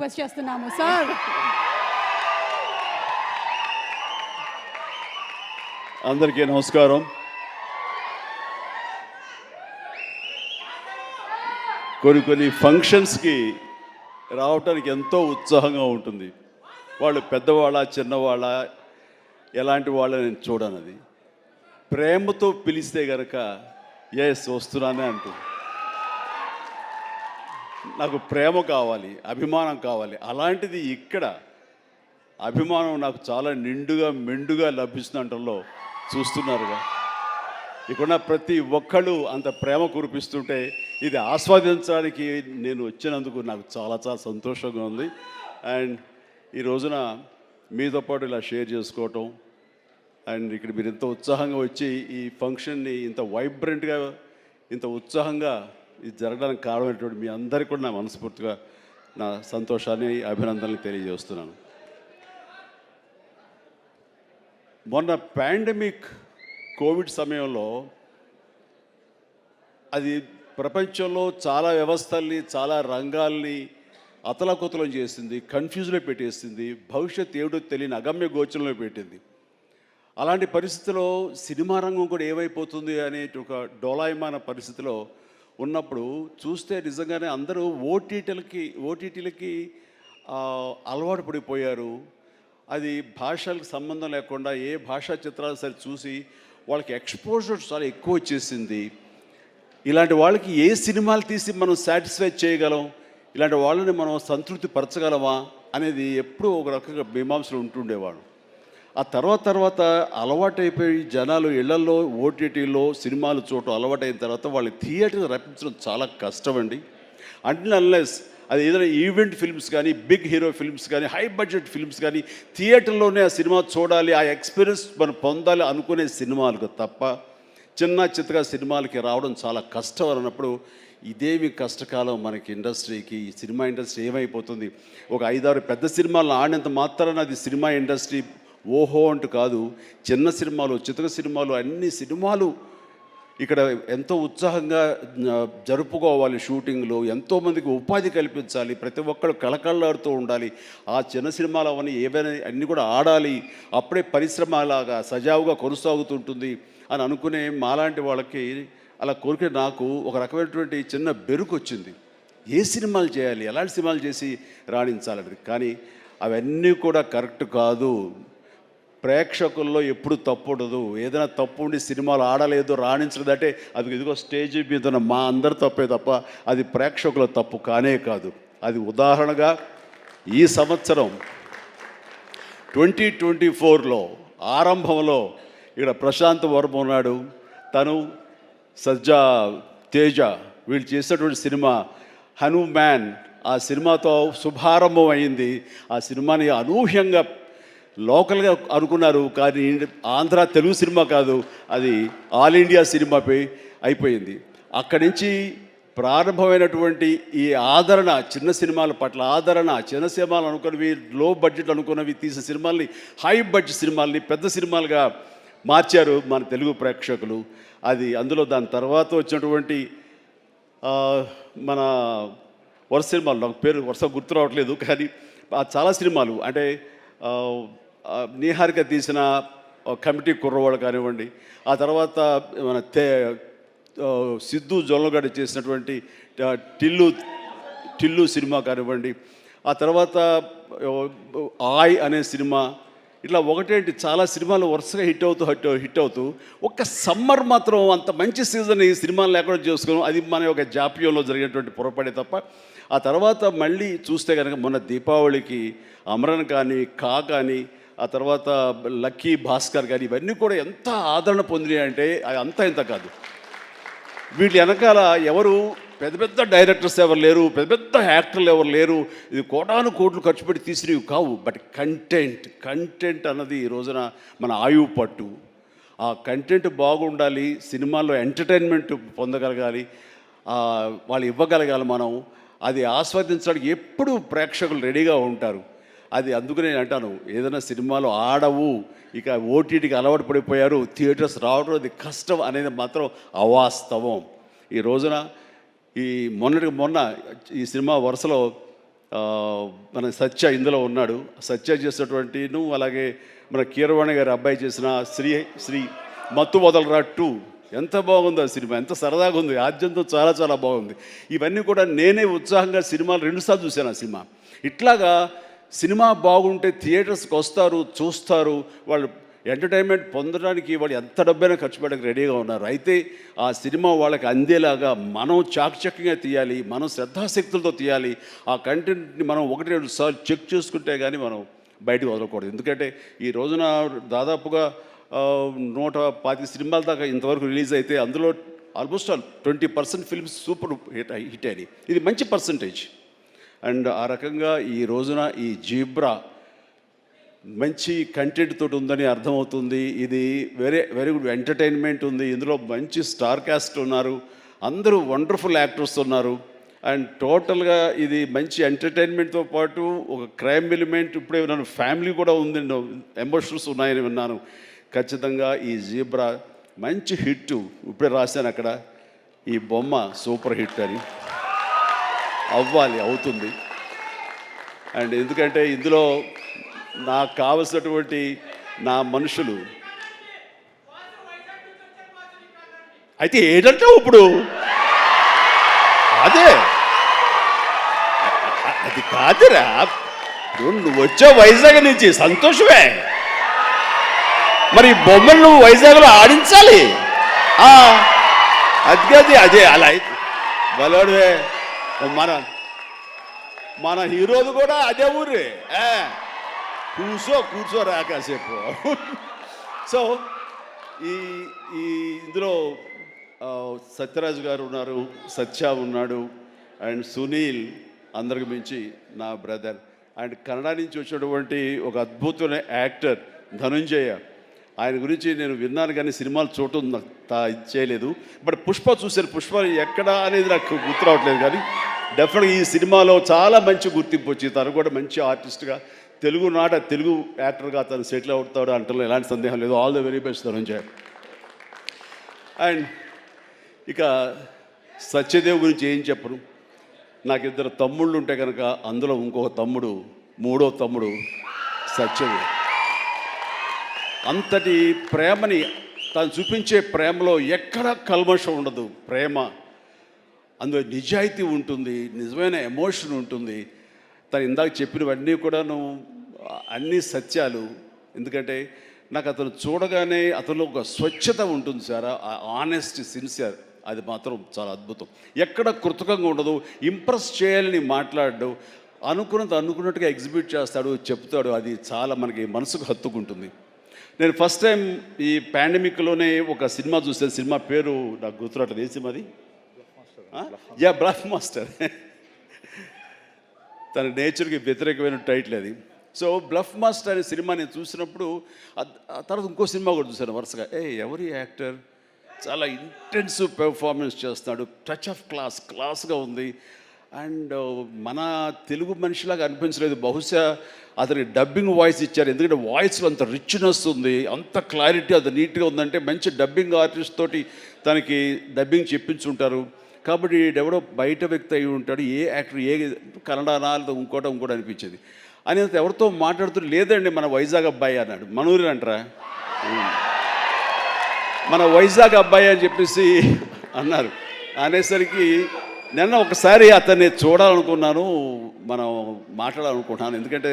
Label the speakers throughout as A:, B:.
A: Request చేస్తున్నాము sir.
B: అందరికీ నమస్కారం. కొన్ని ఫంక్షన్స్కి రావటానికి ఎంతో ఉత్సాహంగా ఉంటుంది. వాళ్ళు పెద్దవాళ్ళ చిన్నవాళ్ళ ఎలాంటి వాళ్ళ నేను చూడనది. ప్రేమతో పిలిస్తే కనుక ఎస్ వస్తున్నానే అంటూ నాకు ప్రేమ కావాలి, అభిమానం కావాలి. అలాంటిది ఇక్కడ అభిమానం నాకు చాలా నిండుగా మెండుగా లభిస్తుండటంలో చూస్తున్నారుగా. ఇక్కడ ప్రతి ఒక్కళ్ళు అంత ప్రేమ కురిపిస్తుంటే ఇది ఆస్వాదించడానికి నేను వచ్చినందుకు నాకు చాలా చాలా సంతోషంగా ఉంది. అండ్ ఈ రోజున మీతో పాటు ఇలా షేర్ చేసుకోవటం అండ్ ఇక్కడ మీరు ఇంత ఉత్సాహంగా వచ్చి ఈ ఫంక్షన్ని ఇంత వైబ్రెంట్గా ఇంత ఉత్సాహంగా ఇది జరగడానికి కారణమైనటువంటి మీ అందరికీ కూడా నా మనస్ఫూర్తిగా నా సంతోషాన్ని అభినందనలు తెలియజేస్తున్నాను. మొన్న పాండమిక్ కోవిడ్ సమయంలో అది ప్రపంచంలో చాలా వ్యవస్థల్ని చాలా రంగాల్ని అతలాకుతలం చేసింది, కన్ఫ్యూజ్లో పెట్టేసింది, భవిష్యత్ ఏమిటో తెలియని అగమ్య గోచరంలో పెట్టింది. అలాంటి పరిస్థితిలో సినిమా రంగం కూడా ఏమైపోతుంది అనే ఒక డోలాయమాన పరిస్థితిలో ఉన్నప్పుడు చూస్తే నిజంగానే అందరూ ఓటీటీలకి అలవాటు పడిపోయారు. అది భాషలకు సంబంధం లేకుండా ఏ భాషా చిత్రాలు సరే చూసి వాళ్ళకి ఎక్స్పోజర్ చాలా ఎక్కువ వచ్చేసింది. ఇలాంటి వాళ్ళకి ఏ సినిమాలు తీసి మనం సాటిస్ఫై చేయగలం, ఇలాంటి వాళ్ళని మనం సంతృప్తి పరచగలమా అనేది ఎప్పుడూ ఒక రకంగా మీమాంసలు ఉంటుండేవాడు. ఆ తర్వాత అలవాటైపోయి జనాలు ఇళ్లలో ఓటీటీలో సినిమాలు చూడటం అలవాటైన తర్వాత వాళ్ళని థియేటర్కి రప్పించడం చాలా కష్టం అండి. అన్లెస్ అది ఏదైనా ఈవెంట్ ఫిల్మ్స్ కానీ, బిగ్ హీరో ఫిల్మ్స్ కానీ, హై బడ్జెట్ ఫిల్మ్స్ కానీ థియేటర్లోనే ఆ సినిమా చూడాలి, ఆ ఎక్స్పీరియన్స్ మనం పొందాలి అనుకునే సినిమాలకు తప్ప చిన్న చిత్తగా సినిమాలకి రావడం చాలా కష్టం అన్నప్పుడు ఇదేమి కష్టకాలం మనకి ఇండస్ట్రీకి. ఈ సినిమా ఇండస్ట్రీ ఏమైపోతుంది, ఒక 5-6 పెద్ద సినిమాలను ఆడినంత మాత్రాన అది సినిమా ఇండస్ట్రీ ఓహో అంటూ కాదు. చిన్న సినిమాలు, చితక సినిమాలు, అన్ని సినిమాలు ఇక్కడ ఎంతో ఉత్సాహంగా జరుపుకోవాలి. షూటింగ్లు ఎంతోమందికి ఉపాధి కల్పించాలి, ప్రతి ఒక్కరు కళకళలాడుతూ ఉండాలి. ఆ చిన్న సినిమాలు అవన్నీ ఏవైనా అన్నీ కూడా ఆడాలి, అప్పుడే పరిశ్రమ అలాగా సజావుగా కొనసాగుతుంటుంది అని అనుకునే మాలాంటి వాళ్ళకి అలా కోరిక నాకు ఒక రకమైనటువంటి చిన్న బెరుకు వచ్చింది. ఏ సినిమాలు చేయాలి, ఎలాంటి సినిమాలు చేసి రాణించాలనేది. కానీ అవన్నీ కూడా కరెక్ట్ కాదు. ప్రేక్షకుల్లో ఎప్పుడు తప్పు ఉండదు. ఏదైనా తప్పు ఉండి సినిమాలు ఆడలేదు, రాణించలేదంటే అది ఇదిగో స్టేజ్ మీద ఉన్న మా అందరి తప్పే తప్ప అది ప్రేక్షకుల తప్పు కానే కాదు. అది ఉదాహరణగా ఈ సంవత్సరం 2024లో ఆరంభంలో ఇక్కడ ప్రశాంత్ వర్మ ఉన్నాడు, తను సజ్జా తేజ వీళ్ళు చేసినటువంటి సినిమా హనుమాన్, ఆ సినిమాతో శుభారంభం అయింది. ఆ సినిమాని అనూహ్యంగా లోకల్గా అనుకున్నారు, కానీ ఆంధ్ర తెలుగు సినిమా కాదు, అది ఆల్ ఇండియా సినిమాపై అయిపోయింది. అక్కడి నుంచి ప్రారంభమైనటువంటి ఈ ఆదరణ, చిన్న సినిమాల పట్ల ఆదరణ, చిన్న సినిమాలు అనుకున్నవి, లో బడ్జెట్ అనుకున్నవి తీసిన సినిమాల్ని హై బడ్జెట్ సినిమాల్ని పెద్ద సినిమాలుగా మార్చారు మన తెలుగు ప్రేక్షకులు. అది అందులో దాని తర్వాత వచ్చినటువంటి మన వరుస సినిమాలు, నాకు పేరు వరుస గుర్తు రావట్లేదు, కానీ చాలా సినిమాలు అంటే నీహారిక తీసిన కమిటీ కుర్రవాళ్ళు కానివ్వండి, ఆ తర్వాత మన సిద్ధు జొల్లగడ్డ చేసినటువంటి టిల్లు సినిమా కానివ్వండి, ఆ తర్వాత ఆయ్ అనే సినిమా, ఇట్లా ఒకటేంటి చాలా సినిమాలు వరుసగా హిట్ అవుతూ ఒక్క సమ్మర్ మాత్రం అంత మంచి సీజన్ ఈ సినిమాలు లేకుండా చేసుకున్నాం. అది మన యొక్క జాప్యంలో జరిగినటువంటి పొరపాటే తప్ప ఆ తర్వాత మళ్ళీ చూస్తే కనుక మొన్న దీపావళికి అమరన్ కానీ, కా కానీ, ఆ తర్వాత లక్కీ భాస్కర్ కానీ ఇవన్నీ కూడా ఎంత ఆదరణ పొందినాయి అంటే అంతా ఇంత కాదు. వీటి వెనకాల ఎవరు పెద్ద పెద్ద డైరెక్టర్స్ ఎవరు లేరు, పెద్ద పెద్ద యాక్టర్లు ఎవరు లేరు. ఇది కోటాను కోట్లు ఖర్చు పెట్టి తీసినవి కావు. బట్ కంటెంట్ అన్నది ఈ రోజున మన ఆయువు పట్టు. ఆ కంటెంట్ బాగుండాలి, సినిమాల్లో ఎంటర్టైన్మెంట్ పొందగలగాలి, వాళ్ళు ఇవ్వగలగాలి. మనం అది ఆస్వాదించడానికి ఎప్పుడు ప్రేక్షకులు రెడీగా ఉంటారు. అది అందుకు నేను అంటాను, ఏదైనా సినిమాలు ఆడవు, ఇక ఓటీటీకి అలవాటు పడిపోయారు, థియేటర్స్ రావడం అది కష్టం అనేది మాత్రం అవాస్తవం. ఈ రోజున మొన్న ఈ సినిమా వరుసలో మన సత్య ఇందులో ఉన్నాడు. సత్య చేసినటువంటి అలాగే మన కీరవాణి గారి అబ్బాయి చేసిన శ్రీ మత్తు వదలరా 2 ఎంత బాగుంది ఆ సినిమా, ఎంత సరదాగా ఉంది, ఆద్యంతో చాలా చాలా బాగుంది. ఇవన్నీ కూడా నేనే ఉత్సాహంగా సినిమాలు 2 సార్లు చూశాను ఆ సినిమా. ఇట్లాగా సినిమా బాగుంటే థియేటర్స్కి వస్తారు, చూస్తారు, వాళ్ళు ఎంటర్టైన్మెంట్ పొందడానికి వాళ్ళు ఎంత డబ్బైనా ఖర్చు పెట్టడానికి రెడీగా ఉన్నారు. అయితే ఆ సినిమా వాళ్ళకి అందేలాగా మనం చాకచక్యంగా తీయాలి, మనం శ్రద్ధాశక్తులతో తీయాలి. ఆ కంటెంట్ని మనం 1-2 సార్లు చెక్ చేసుకుంటే కానీ మనం బయటకు వదలకూడదు. ఎందుకంటే ఈ రోజున దాదాపుగా 125 సినిమాల దాకా ఇంతవరకు రిలీజ్ అయితే అందులో ఆల్మోస్ట్ 20% ఫిల్మ్స్ సూపర్ హిట్ అయినాయి. ఇది మంచి పర్సంటేజ్. అండ్ ఆ రకంగా ఈ రోజున ఈ జీబ్రా మంచి కంటెంట్ తోటి ఉందని అర్థమవుతుంది. ఇది వెరీ గుడ్ ఎంటర్టైన్మెంట్ ఉంది. ఇందులో మంచి స్టార్ కాస్ట్ ఉన్నారు, అందరూ వండర్ఫుల్ యాక్టర్స్ ఉన్నారు. అండ్ టోటల్గా ఇది మంచి ఎంటర్టైన్మెంట్తో పాటు ఒక క్రైమ్ ఎలిమెంట్, ఇప్పుడే విన్నాను ఫ్యామిలీ కూడా ఉంది, ఎమోషన్స్ ఉన్నాయని విన్నాను. ఖచ్చితంగా ఈ జీబ్రా మంచి హిట్. ఇప్పుడే రాశాను అక్కడ, ఈ బొమ్మ సూపర్ హిట్ అని. అవ్వాలి, అవుతుంది. అండ్ ఎందుకంటే ఇందులో నాకు కావలసినటువంటి నా మనుషులు అయితే ఏంటంటే ఇప్పుడు అదే అది కాదురా, నువ్వు వచ్చే వైజాగ్ నుంచి సంతోషమే, మరి బొమ్మలు నువ్వు వైజాగ్లో ఆడించాలి. అది అదే అలా అయితే బలవాడువే. మన హీరోది కూడా అదే ఊరే. కూర్చోరా కాసేపు. సో ఈ ఇందులో సత్యరాజు గారు ఉన్నారు, సత్య ఉన్నాడు, అండ్ సునీల్, అందరికి మించి నా బ్రదర్. అండ్ కన్నడ నుంచి వచ్చినటువంటి ఒక అద్భుతమైన యాక్టర్ ధనుంజయ. ఆయన గురించి నేను విన్నాను కానీ సినిమాలు చూడటం ఇది చేయలేదు. బట్ పుష్ప చూశాను. పుష్ప ఎక్కడ అనేది నాకు గుర్తు రావట్లేదు, కానీ డెఫినెట్గా ఈ సినిమాలో చాలా మంచి గుర్తింపు వచ్చి తను కూడా మంచి ఆర్టిస్ట్గా తెలుగు యాక్టర్గా తను సెటిల్ అవుతాడు అంటలో ఎలాంటి సందేహం లేదు. All the very best Dhananjay. అండ్ ఇక సత్యదేవ్ గురించి ఏం చెప్పను. నాకు 2 తమ్ముళ్ళు ఉంటే కనుక అందులో ఇంకొక తమ్ముడు, 3వ తమ్ముడు సత్యదేవ్. అంతటి ప్రేమని తను చూపించే ప్రేమలో ఎక్కడ కల్మషం ఉండదు. ప్రేమ అందులో నిజాయితీ ఉంటుంది, నిజమైన ఎమోషన్ ఉంటుంది. తను ఇందాక చెప్పినవన్నీ కూడాను అన్ని సత్యాలు. ఎందుకంటే నాకు అతను చూడగానే అతనిలో ఒక స్వచ్ఛత ఉంటుంది సార్, ఆనెస్ట్, సిన్సియర్. అది మాత్రం చాలా అద్భుతం. ఎక్కడ కృతకంగా ఉండదు, ఇంప్రెస్ చేయాలని మాట్లాడు, అనుకున్నట్టుగా ఎగ్జిబిట్ చేస్తాడు, చెప్తాడు. అది చాలా మనకి మనసుకు హత్తుకుంటుంది. నేను ఫస్ట్ టైం ఈ పాండమిక్లోనే ఒక సినిమా చూసాను. సినిమా పేరు నాకు గుర్తురావట్లేదు. ఏ సినిమా అది? Bluff master. తన నేచర్కి వ్యతిరేకమైన టైటిల్ అది. సో బ్లఫ్ మాస్టర్ అనే సినిమా నేను చూసినప్పుడు తర్వాత ఇంకో సినిమా కూడా చూశాను వరుసగా. ఎవరి యాక్టర్ చాలా ఇంటెన్సివ్ పెర్ఫార్మెన్స్ చేస్తున్నాడు, టచ్ ఆఫ్ క్లాస్గా ఉంది. అండ్ మన తెలుగు మనిషిలాగా అనిపించలేదు. బహుశా అతనికి డబ్బింగ్ వాయిస్ ఇచ్చారు, ఎందుకంటే వాయిస్లో అంత రిచ్నెస్ ఉంది, అంత క్లారిటీ, అంత నీట్గా ఉందంటే మంచి డబ్బింగ్ ఆర్టిస్ట్ తోటి తనకి డబ్బింగ్ చెప్పించుంటారు. కాబట్టి ఎవడో బయట వ్యక్తి అయి ఉంటాడు. ఏ యాక్టర్, ఏ కన్నడనా ఇంకోటి అనిపించేది. అని ఎవరితో మాట్లాడుతూ, లేదండి మన వైజాగ్ అబ్బాయి అన్నాడు. మనూరి అంటారా, మన వైజాగ్ అబ్బాయి అని చెప్పేసి అన్నారు. అనేసరికి నిన్న ఒకసారి అతన్ని చూడాలనుకున్నాను, మనం మాట్లాడాలనుకుంటున్నాను. ఎందుకంటే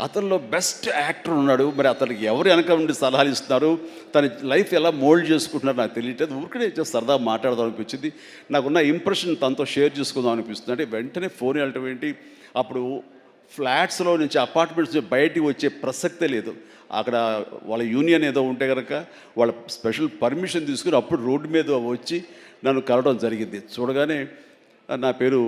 B: అతనిలో బెస్ట్ యాక్టర్ ఉన్నాడు. మరి అతనికి ఎవరు వెనక నుండి సలహాలు ఇస్తున్నారు, తన లైఫ్ ఎలా మోల్డ్ చేసుకుంటున్నారు నాకు తెలియట్లేదు. ఊరికనే సరదా మాట్లాడదాం అనిపించింది. నాకున్న ఇంప్రెషన్ తనతో షేర్ చేసుకుందాం అనిపిస్తుంది. అంటే వెంటనే ఫోన్ వెళ్ళటం ఏంటి, అప్పుడు ఫ్లాట్స్లో నుంచి, అపార్ట్మెంట్స్ నుంచి బయటికి వచ్చే ప్రసక్తే లేదు. అక్కడ వాళ్ళ యూనియన్ ఏదో ఉంటే కనుక వాళ్ళ స్పెషల్ పర్మిషన్ తీసుకుని అప్పుడు రోడ్డు మీద వచ్చి నన్ను కలవడం జరిగింది. చూడగానే నా పేరు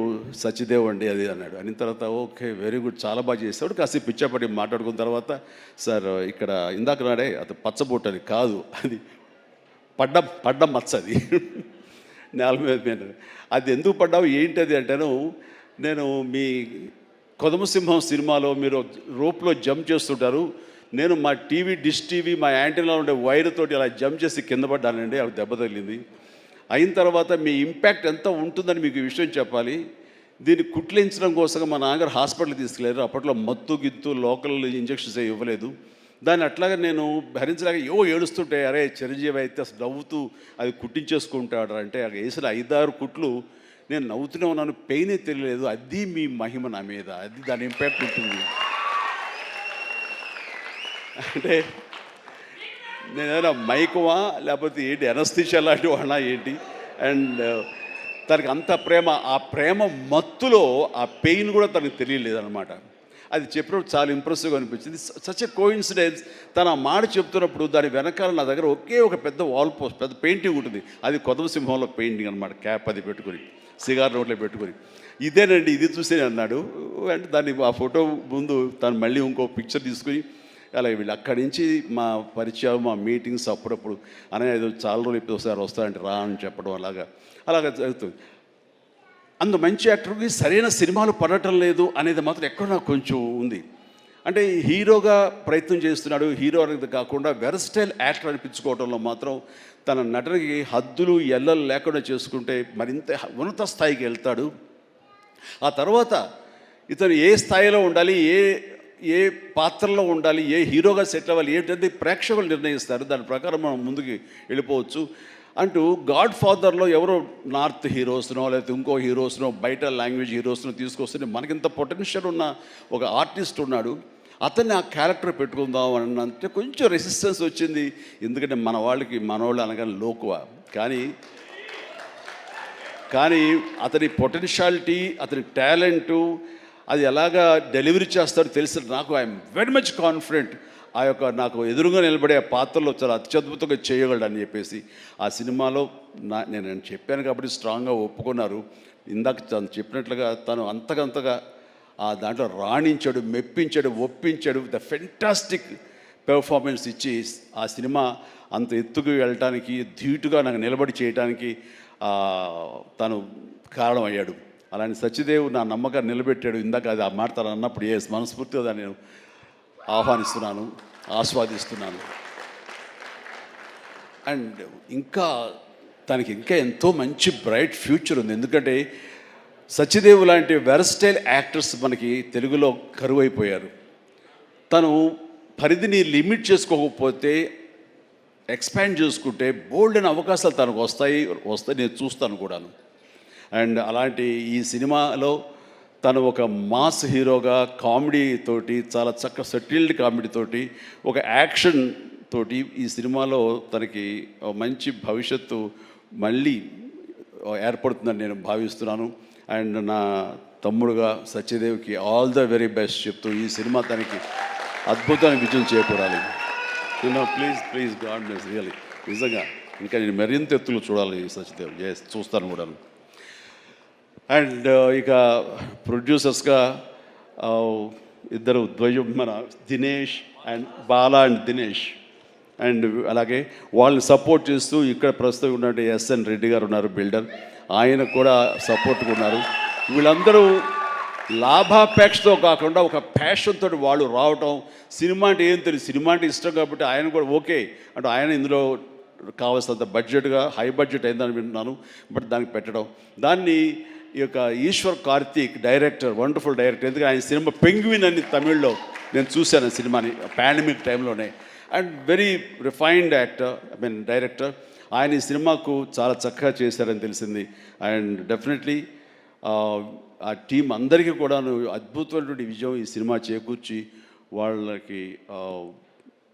B: సత్యదేవ్ అండి అది అన్నాడు. అనిన తర్వాత ఓకే వెరీ గుడ్, చాలా బాగా చేస్తాడు. కాసేపు పిచ్చాపడి మాట్లాడుకున్న తర్వాత, సార్ ఇక్కడ ఇందాక నాడే అది పచ్చబొట్టు అని కాదు, అది పడ్డ మచ్చ, అది నేల మీద. అది ఎందుకు పడ్డావు ఏంటది అంటాను. నేను మీ కొదమసింహం సినిమాలో మీరు రోప్లో జంప్ చేస్తుంటారు, నేను మా డిష్ టీవీ మా యాంటీనాలో ఉండే వైర్ తోటి అలా జంప్ చేసి కింద పడ్డానండి, అవి దెబ్బ తగిలింది. అయిన తర్వాత మీ ఇంపాక్ట్ ఎంత ఉంటుందని మీకు ఈ విషయం చెప్పాలి. దీన్ని కుట్లించడం కోసం మా నాన్నగారు హాస్పిటల్కి తీసుకెళ్ళారు. అప్పట్లో మత్తు గిత్తు లోకల్ ఇంజక్షన్స్ ఇవ్వలేదు. దాన్ని అట్లాగే నేను భరించలేక ఏడుస్తుంటే, అరే చిరంజీవి అయితే అసలు నవ్వుతూ అది కుట్టించేసుకుంటాడు అంటే వేసిన 5-6 కుట్లు నేను నవ్వుతూనే ఉన్నాను, పెయినే తెలియలేదు. అది మీ మహిమ నా మీద, అది దాని ఇంపాక్ట్ ఉంటుంది. అంటే నేను ఏదైనా మైకమా లేకపోతే ఏంటి ఎనస్థిషియా లాంటి వాడినా ఏంటి. అండ్ తనకి అంత ప్రేమ, ఆ ప్రేమ మత్తులో ఆ పెయిన్ కూడా తనకు తెలియలేదన్నమాట. అది చెప్పినప్పుడు చాలా ఇంప్రెసివ్గా అనిపించింది. Such a coincidence. తను ఆ మాట చెప్తున్నప్పుడు దాని వెనకాల నా దగ్గర ఒకే ఒక పెద్ద వాల్ పోస్ట్, పెద్ద పెయింటింగ్ ఉంటుంది. అది కొదవ సింహంలో పెయింటింగ్ అనమాట. క్యాప్ అది పెట్టుకుని, సిగార్ నోట్లో పెట్టుకుని, ఇదేనండి ఇది చూసి అన్నాడు. అంటే దాన్ని ఆ ఫోటో ముందు తను మళ్ళీ ఇంకో పిక్చర్ తీసుకుని అలాగే వీళ్ళు అక్కడి నుంచి మా పరిచయం, మా మీటింగ్స్ అప్పుడప్పుడు అనేది చాలా రోజులు ఇప్పుడు ఒకసారి వస్తారంటే రా అని చెప్పడం అలాగా జరుగుతుంది. అంత మంచి యాక్టర్కి సరైన సినిమాలు పడటం లేదు అనేది మాత్రం ఎక్కడ నాకు కొంచెం ఉంది. అంటే హీరోగా ప్రయత్నం చేస్తున్నాడు, హీరో అనేది కాకుండా వెర్స్టైల్ యాక్టర్ అనిపించుకోవడంలో మాత్రం తన నటనకి హద్దులు ఎల్లలు లేకుండా చేసుకుంటే మరింత ఉన్నత స్థాయికి వెళ్తాడు. ఆ తర్వాత ఇతను ఏ స్థాయిలో ఉండాలి, ఏ పాత్రలో ఉండాలి, ఏ హీరోగా సెట్ అవ్వాలి ఏంటంటే ప్రేక్షకులు నిర్ణయిస్తారు. దాని ప్రకారం మనం ముందుకు వెళ్ళిపోవచ్చు. అంటూ గాడ్ ఫాదర్లో ఎవరో నార్త్ హీరోస్నో లేకపోతే ఇంకో హీరోస్నో బయట లాంగ్వేజ్ హీరోస్నో తీసుకొస్తే మనకింత పొటెన్షియల్ ఉన్న ఒక ఆర్టిస్ట్ ఉన్నాడు, అతన్ని ఆ క్యారెక్టర్ పెట్టుకుందాం అని అంటే కొంచెం రెసిస్టెన్స్ వచ్చింది. ఎందుకంటే మనవాళ్ళు అనగానే లోకువ. కానీ అతని పొటెన్షియాలిటీ, అతని టాలెంటు, అది ఎలాగా డెలివరీ చేస్తాడో తెలిసి నాకు ఐఎమ్ వెరీ మచ్ కాన్ఫిడెంట్ ఆ యొక్క నాకు ఎదురుగా నిలబడే పాత్రలో చాలా అత్యద్భుతంగా చేయగలడని చెప్పేసి ఆ సినిమాలో నేను చెప్పాను కాబట్టి స్ట్రాంగ్గా ఒప్పుకున్నారు. ఇందాక తను చెప్పినట్లుగా తను అంతకంతగా ఆ దాంట్లో రాణించాడు, మెప్పించాడు, ఒప్పించాడు. ద ఫెంటాస్టిక్ పెర్ఫార్మెన్స్ ఇచ్చి ఆ సినిమా అంత ఎత్తుకు వెళ్ళటానికి, ధీటుగా నాకు నిలబడి చేయడానికి తను కారణమయ్యాడు. అలాంటి సత్యదేవ్ నా నమ్మకాన్ని నిలబెట్టాడు. ఇందాక అది ఆ మాట తను అన్నప్పుడు మనస్ఫూర్తిగా దాన్ని నేను ఆహ్వానిస్తున్నాను, ఆస్వాదిస్తున్నాను. అండ్ తనకి ఇంకా ఎంతో మంచి బ్రైట్ ఫ్యూచర్ ఉంది. ఎందుకంటే సత్యదేవ్ లాంటి వెర్స్టైల్ యాక్టర్స్ మనకి తెలుగులో కరువైపోయారు. తను పరిధిని లిమిట్ చేసుకోకపోతే, ఎక్స్పాండ్ చేసుకుంటే బోల్డ్ అయిన అవకాశాలు తనకు వస్తాయి నేను చూస్తాను కూడాను. అండ్ అలాంటి ఈ సినిమాలో తను ఒక మాస్ హీరోగా కామెడీ తోటి, చాలా చక్కగా సెటిల్డ్ కామెడీ తోటి, ఒక యాక్షన్ తోటి ఈ సినిమాలో తనకి మంచి భవిష్యత్తు మళ్ళీ ఏర్పడుతుందని నేను భావిస్తున్నాను. అండ్ నా తమ్ముడుగా సత్యదేవ్కి ఆల్ ద వెరీ బెస్ట్ చెప్తూ ఈ సినిమా తనకి అద్భుతమైన విజయం చేకూరాలి. Please God bless really. నిజంగా ఇంకా నేను మరింత ఎత్తులు చూడాలి సత్యదేవ్. చూస్తాను కూడా. అండ్ ఇక ప్రొడ్యూసర్స్గా ఇద్దరు ద్వయం, మన Dinesh and Bala and Dinesh. And అలాగే వాళ్ళని సపోర్ట్ చేస్తూ ఇక్కడ ప్రస్తుతం ఉన్నట్టు ఎస్ఎన్ రెడ్డి గారు ఉన్నారు, బిల్డర్. ఆయన కూడా సపోర్ట్గా ఉన్నారు. వీళ్ళందరూ లాభాపేక్షతో కాకుండా ఒక ప్యాషన్తో వాళ్ళు రావటం. సినిమా అంటే ఏం తెలియదు, సినిమా అంటే ఇష్టం కాబట్టి ఆయన కూడా ఓకే అంటే ఆయన ఇందులో కావాల్సినంత బడ్జెట్గా హై బడ్జెట్ అయిందని వింటున్నాను. బట్ దానికి పెట్టడం, దాన్ని ఈ యొక్క Eshwar Karthik director, wonderful director. ఎందుకంటే ఆయన సినిమా పెంగ్విన్ అని తమిళ్లో నేను చూశాను సినిమాని పాండమిక్ టైంలోనే. And very refined director. ఆయన ఈ సినిమాకు చాలా చక్కగా చేశారని తెలిసింది. అండ్ డెఫినెట్లీ ఆ టీం అందరికీ కూడా అద్భుతమైనటువంటి విజయం ఈ సినిమా చేకూర్చి వాళ్ళకి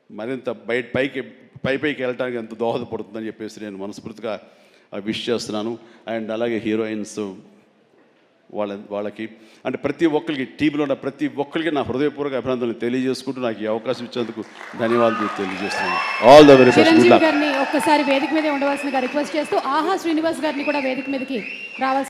B: మరింత పైకి వెళ్ళడానికి ఎంత దోహదపడుతుందని చెప్పేసి నేను మనస్ఫూర్తిగా విష్ చేస్తున్నాను. అండ్ అలాగే హీరోయిన్స్ వాళ్ళకి అంటే ప్రతి ఒక్కరికి, టీంలో ఉన్న ప్రతి ఒక్కరికి నా హృదయపూర్వక అభినందనలు తెలియజేసుకుంటూ నాకు ఈ అవకాశం ఇచ్చేందుకు ధన్యవాదాలు తెలియజేస్తున్నాను. All the very best.
A: ఒక్కసారి వేదిక మీద ఉండవలసిందిగా రిక్వెస్ట్ చేస్తూ ఆహా శ్రీనివాస్ గారిని కూడా వేదిక మీదకి రావాల్సి